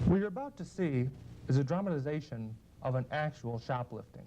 What you're about to see is a dramatization of an actual shoplifting.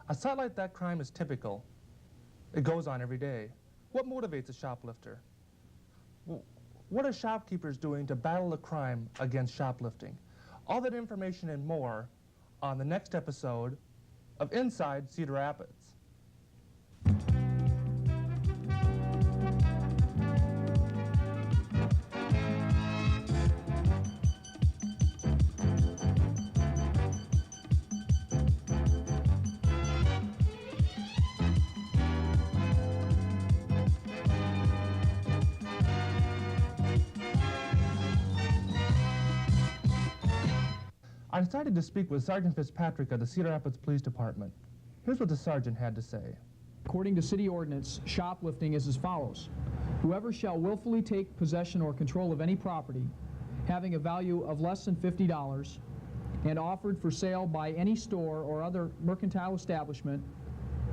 A sight like that crime is typical. It goes on every day. What motivates a shoplifter? What are shopkeepers doing to battle the crime against shoplifting? All that information and more on the next episode of Inside Cedar Rapids. I decided to speak with Sergeant Fitzpatrick of the Cedar Rapids Police Department. Here's what the sergeant had to say. According to city ordinance, shoplifting is as follows. Whoever shall willfully take possession or control of any property having a value of less than $50 and offered for sale by any store or other mercantile establishment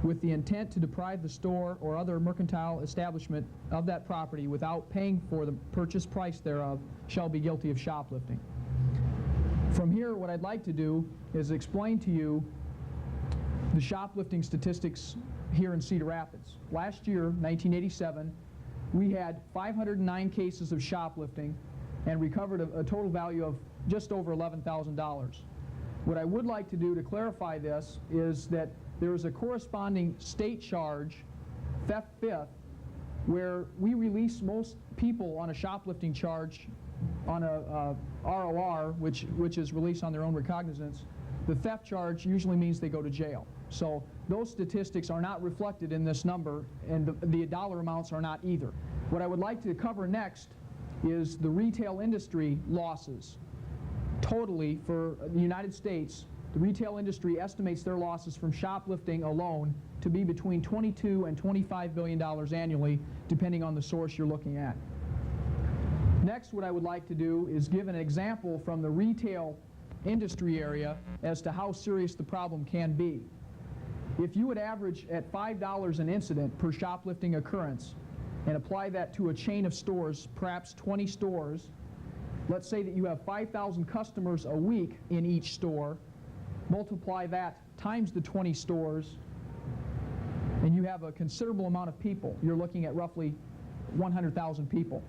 with the intent to deprive the store or other mercantile establishment of that property without paying for the purchase price thereof shall be guilty of shoplifting. From here, what I'd like to do is explain to you the shoplifting statistics here in Cedar Rapids. Last year, 1987, we had 509 cases of shoplifting and recovered a total value of just over $11,000. What I would like to do to clarify this is that there is a corresponding state charge, theft fifth, where we release most people on a shoplifting charge on a ROR, which is released on their own recognizance. The theft charge usually means they go to jail. So those statistics are not reflected in this number, and the dollar amounts are not either. What I would like to cover next is the retail industry losses. Totally for the United States, the retail industry estimates their losses from shoplifting alone to be between $22 and $25 billion annually, depending on the source you're looking at. Next, what I would like to do is give an example from the retail industry area as to how serious the problem can be. If you would average at $5 an incident per shoplifting occurrence and apply that to a chain of stores, perhaps 20 stores, let's say that you have 5,000 customers a week in each store, multiply that times the 20 stores, and you have a considerable amount of people. You're looking at roughly 100,000 people.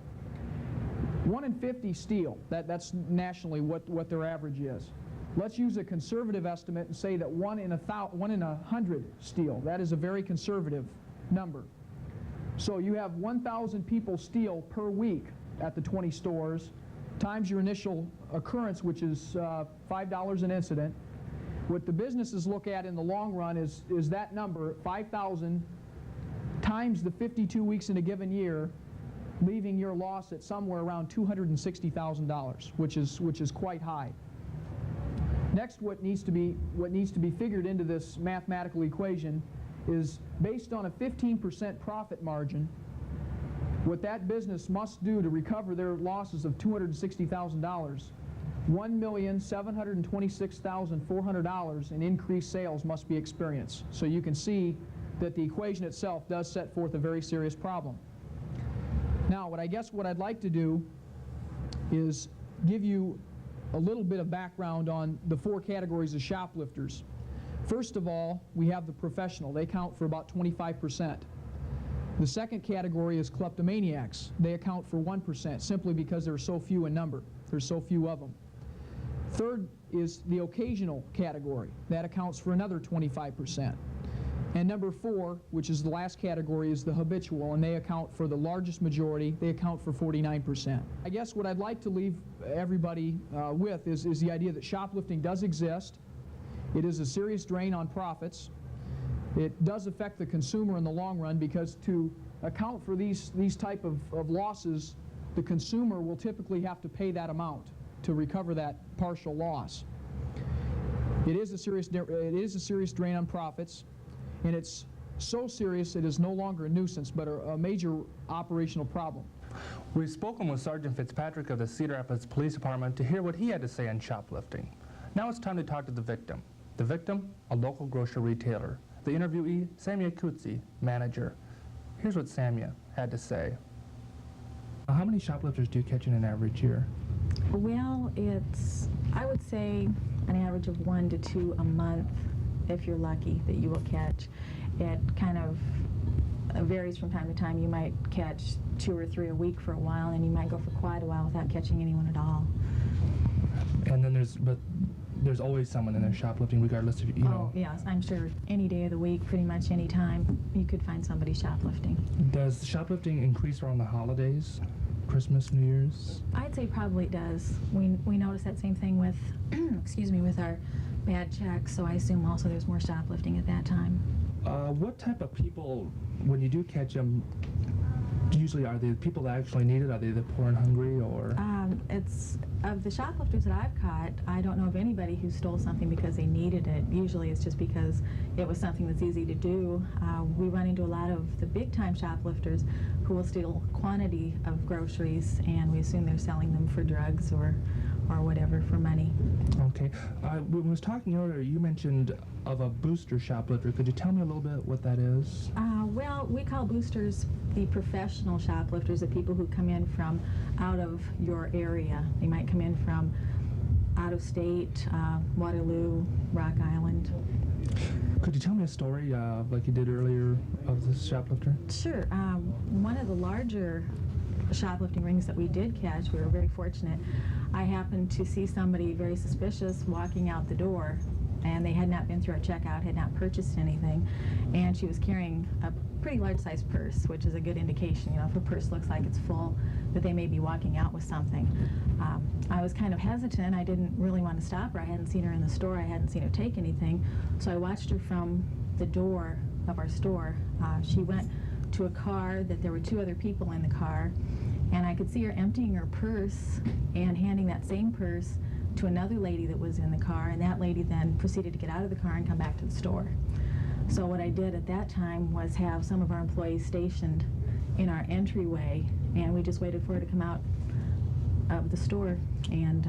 1 in 50 steal. That's nationally what their average is. Let's use a conservative estimate and say that 1 in 100 steal. That is a very conservative number. So you have 1,000 people steal per week at the 20 stores, times your initial occurrence, which is $5 an incident. What the businesses look at in the long run is that number, 5,000, times the 52 weeks in a given year, leaving your loss at somewhere around $260,000, which is quite high. Next, what needs to be figured into this mathematical equation is based on a 15% profit margin, what that business must do to recover their losses of $260,000, $1,726,400 in increased sales must be experienced. So you can see that the equation itself does set forth a very serious problem. Now, what I'd like to do is give you a little bit of background on the 4 categories of shoplifters. First of all, we have the professional. They account for about 25%. The second category is kleptomaniacs. They account for 1%, simply because there are so few in number. There's so few of them. Third is the occasional category. That accounts for another 25%. And number 4, which is the last category, is the habitual, and they account for the largest majority. They account for 49%. I guess what I'd like to leave everybody with is the idea that shoplifting does exist. It is a serious drain on profits. It does affect the consumer in the long run, because to account for these type of losses, the consumer will typically have to pay that amount to recover that partial loss. It is a serious drain on profits. And it's so serious it is no longer a nuisance, but a major operational problem. We've spoken with Sergeant Fitzpatrick of the Cedar Rapids Police Department to hear what he had to say on shoplifting. Now it's time to talk to the victim. The victim, a local grocery retailer. The interviewee, Samia Kutsi, manager. Here's what Samia had to say. How many shoplifters do you catch in an average year? Well, I would say an average of 1 to 2 a month, if you're lucky, that you will catch. It kind of varies from time to time. You might catch 2 or 3 a week for a while, and you might go for quite a while without catching anyone at all. And then there's always someone in there shoplifting, regardless of, you know. Oh, yes, I'm sure any day of the week, pretty much any time, you could find somebody shoplifting. Does shoplifting increase around the holidays? Christmas, New Year's? I'd say probably it does. We notice that same thing with, excuse me, with our bad checks, so I assume also there's more shoplifting at that time. What type of people, when you do catch them, usually are they the people that actually need it? Are they the poor and hungry, or? It's of the shoplifters that I've caught, I don't know of anybody who stole something because they needed it. Usually it's just because it was something that's easy to do. We run into a lot of the big-time shoplifters who will steal quantity of groceries, and we assume they're selling them for drugs or whatever, for money. Okay. When I was talking earlier, you mentioned of a booster shoplifter. Could you tell me a little bit what that is? Well, we call boosters the professional shoplifters, the people who come in from out of your area. They might come in from out of state, Waterloo, Rock Island. Could you tell me a story, like you did earlier, of this shoplifter? Sure. One of the larger shoplifting rings that we did catch, we were very fortunate. I happened to see somebody very suspicious walking out the door, and they had not been through our checkout, had not purchased anything, and she was carrying a pretty large-sized purse, which is a good indication. You know, if a purse looks like it's full, that they may be walking out with something. I was kind of hesitant. I didn't really want to stop her. I hadn't seen her in the store. I hadn't seen her take anything, so I watched her from the door of our store. She went to a car that there were 2 other people in the car, and I could see her emptying her purse and handing that same purse to another lady that was in the car, and that lady then proceeded to get out of the car and come back to the store. So what I did at that time was have some of our employees stationed in our entryway, and we just waited for her to come out of the store. And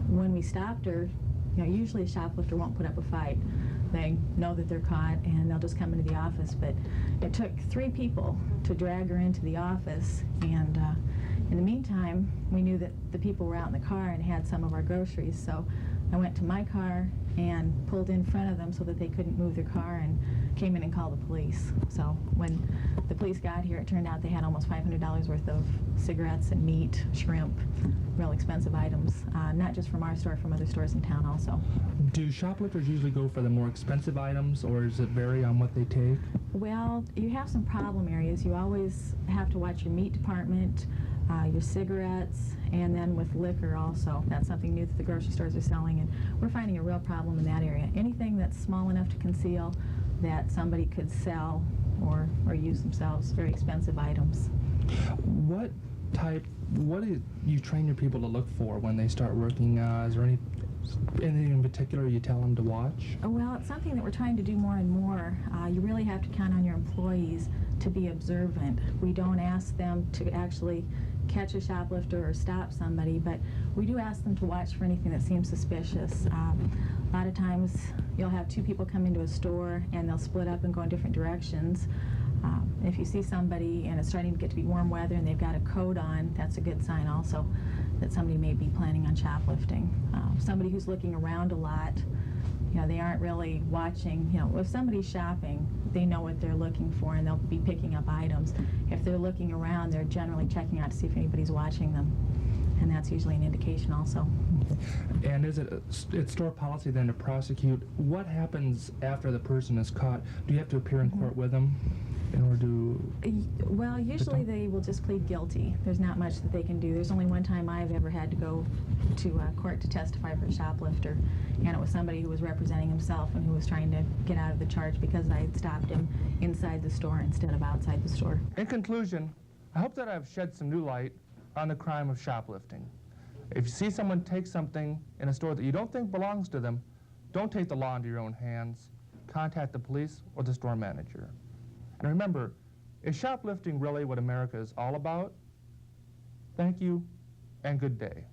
when we stopped her, you know, usually a shoplifter won't put up a fight. They know that they're caught, and they'll just come into the office. But it took 3 people to drag her into the office, and in the meantime, we knew that the people were out in the car and had some of our groceries. So I went to my car and pulled in front of them so that they couldn't move their car, and came in and called the police. So when the police got here, it turned out they had almost $500 worth of cigarettes and meat, shrimp, real expensive items, not just from our store, from other stores in town also. Do shoplifters usually go for the more expensive items, or does it vary on what they take? Well, you have some problem areas. You always have to watch your meat department, your cigarettes, and then with liquor also. That's something new that the grocery stores are selling, and we're finding a real problem in that area. Anything that's small enough to conceal that somebody could sell or use themselves, very expensive items. What do you train your people to look for when they start working? Is there anything in particular you tell them to watch? Well, it's something that we're trying to do more and more. You really have to count on your employees to be observant. We don't ask them to actually catch a shoplifter or stop somebody, but we do ask them to watch for anything that seems suspicious. A lot of times you'll have 2 people come into a store and they'll split up and go in different directions. If you see somebody and it's starting to get to be warm weather and they've got a coat on, that's a good sign also that somebody may be planning on shoplifting. Somebody who's looking around a lot, you know, they aren't really watching. You know, if somebody's shopping, they know what they're looking for, and they'll be picking up items. If they're looking around, they're generally checking out to see if anybody's watching them. and that's usually an indication also. And is it it's store policy then to prosecute? What happens after the person is caught? Do you have to appear in court with them in order to... Well, usually they will just plead guilty. There's not much that they can do. There's only one time I've ever had to go to court to testify for a shoplifter, and it was somebody who was representing himself and who was trying to get out of the charge because I had stopped him inside the store instead of outside the store. In conclusion, I hope that I've shed some new light on the crime of shoplifting. If you see someone take something in a store that you don't think belongs to them, don't take the law into your own hands. Contact the police or the store manager. And remember, is shoplifting really what America is all about? Thank you, and good day.